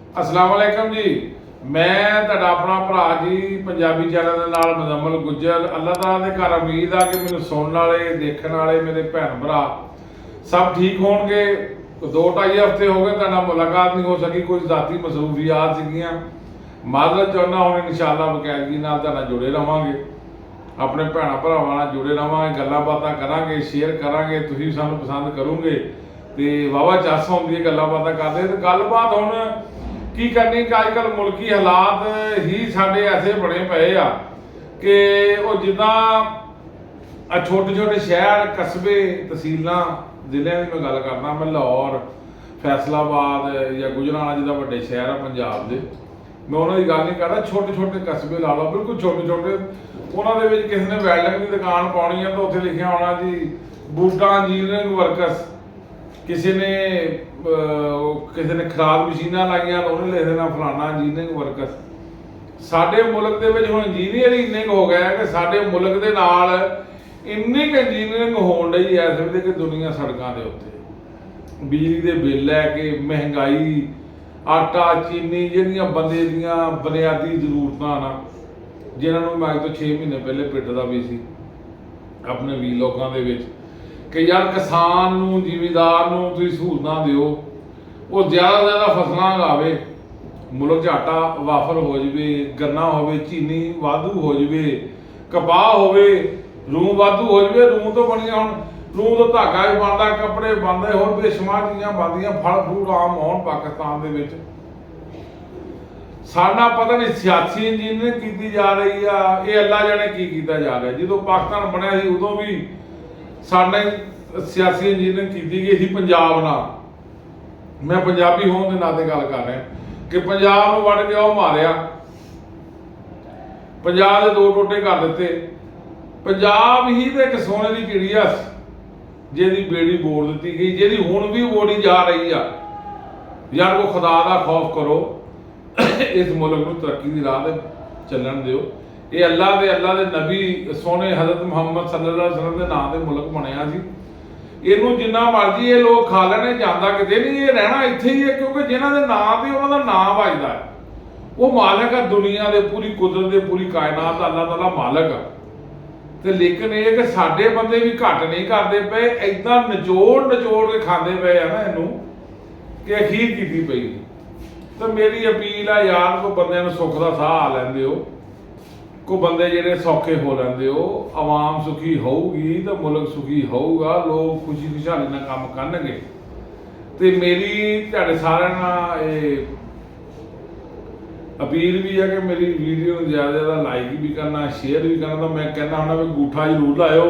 अस्सलाम वालेकुम जी। मैं तुहाडा अपना भरा जी पंजाबी चैनल के नाल मुजम्मल गुज्जर। अल्लाह ताला दे घर उम्मीद आ कि मैनूं सुनने वाले देखने वाले मेरे भैन भरा सब ठीक होणगे। 2-2.5 हफ्ते हो गए तुहाडे नाल मुलाकात नहीं हो सकी, कोई ज़ाती मसरूफियात सीगियां। माजरत चाहुंदा हुण इंशाअल्लाह बकायदगी नाल तुहाडे नाल जुड़े रहांगे, अपने भैन भरावां नाल जुड़े रहांगे, गल्लां बातां करांगे, शेयर करांगे। तुसीं सानूं पसंद करोगे तो वाहवा चस आउंदी है गल्लां बातां करदे। ते गलबात हुण की करनी कि अजकल मुल्की हालात ही साडे ऐसे बने पे आ कि वो जिदा छोटे छोटे शहर कस्बे तहसीलों जिले की मैं गल करना, मैं लाहौर फैसलाबाद या गुजरावाला जिदा वड्डे शहर है पंजाब के, मैं उन्होंने गल नहीं करता। छोटे छोटे कस्बे ला लो, बिल्कुल छोटे छोटे, उन्होंने किसी ने वैल्डिंग की दुकान पानी है तो उत्थे लिखिया होना जी बूटा इंजीनियरिंग वर्कर्स, किसी ने खराब मशीनां लाइया तो उन्हें लिख देना फलाना इंजीनियरिंग वर्कर्स। साडे मुल्क दे विच हुण इंजीनियर इन्ने हो गए कि साडे मुल्क दे नाल इन्नी क इंजीनियरिंग होण डई है इस वेले कि दुनिया सड़कों के उत्ते बिजली के बिल है कि महंगाई, आटा चीनी जिहड़ियां बंदे दियां बुनियादी जरूरतां ना, जिन्होंने मैं अज तो 6 महीने पहले पिटदा भी सी अपने वी लोगों के विच कि यार किसान नूं जिमीदार नूं तुसीं सहूलतां दिओ, वो ज़्यादा ज़्यादा फसलां उगावे, मुल्क च आटा वाफर हो जाए, गन्ना हो, चीनी वाधू हो जाए, कपाह हो, रूं वाधू हो जाए। रूं तो बनिया हुण रूं तो धागा भी बनता, कपड़े बनते, होर बेशुमार चीज़ां बनदियां, फल फ्रूट आम होण पाकिस्तान दे विच। साडा पता नहीं सियासी इंजीनियरिंग की जा रही है, ये अल्लाह जाने की किया जा रहा है। जो पाकिस्तान बनया सी उदों भी साडा सियासी इंजीनियरिंग की गई थी पंजाब नाल। मैं पंजाबी होने के नाते गल कर रहा कि पंजाब नूं वड़ के वो मारिया, पंजाब के 2 टोटे कर दिते। पंजाब ही तो एक सोने की चिड़िया जिहदी बेड़ी बोड़ दी गई, जिहदी हुण भी बोड़ी जा रही है। यार को खुदा का खौफ करो, इस मुल्क नूं तरक्की की राह चलन दिओ। ये अल्लाह दे नबी सोने हज़रत मुहम्मद सल्लल्लाहु अलैहि वसल्लम के नाम से मुल्क बनया सी। इनू जिन्ना मर्जी ये लोग खा लेने, जाता किते नहीं, ये रहना इत्थे ही है, क्योंकि जिन्हां दे नाम ते उन्हां दा नाम वजदा है। वो मालिक है दुनिया दे, पूरी कुदरत दे, पूरी कायनात अल्लाह ताला मालिक है। ते लेकिन ये कि साडे बंदे भी घट नहीं करते पे, इदां नचोड़ के खांदे पे है ना इनू कि अखीर कीती पई। तो मेरी अपील है यार, को बंदे नूं सुख दा साह आ लैंदे हो, को बंदे जिहड़े सौखे हो लैंदे हो, आवाम सुखी होऊगी तो मुल्क सुखी होऊगा, लोग खुशी खुशहाली नाल काम करनगे। ते मेरी तुहाडे सारिआं नाल अपील भी है कि मेरी वीडियो ज़्यादा से ज़्यादा लाइक भी करना, शेयर भी करना। तो मैं कहना हुंदा भी अंगूठा जरूर लाओ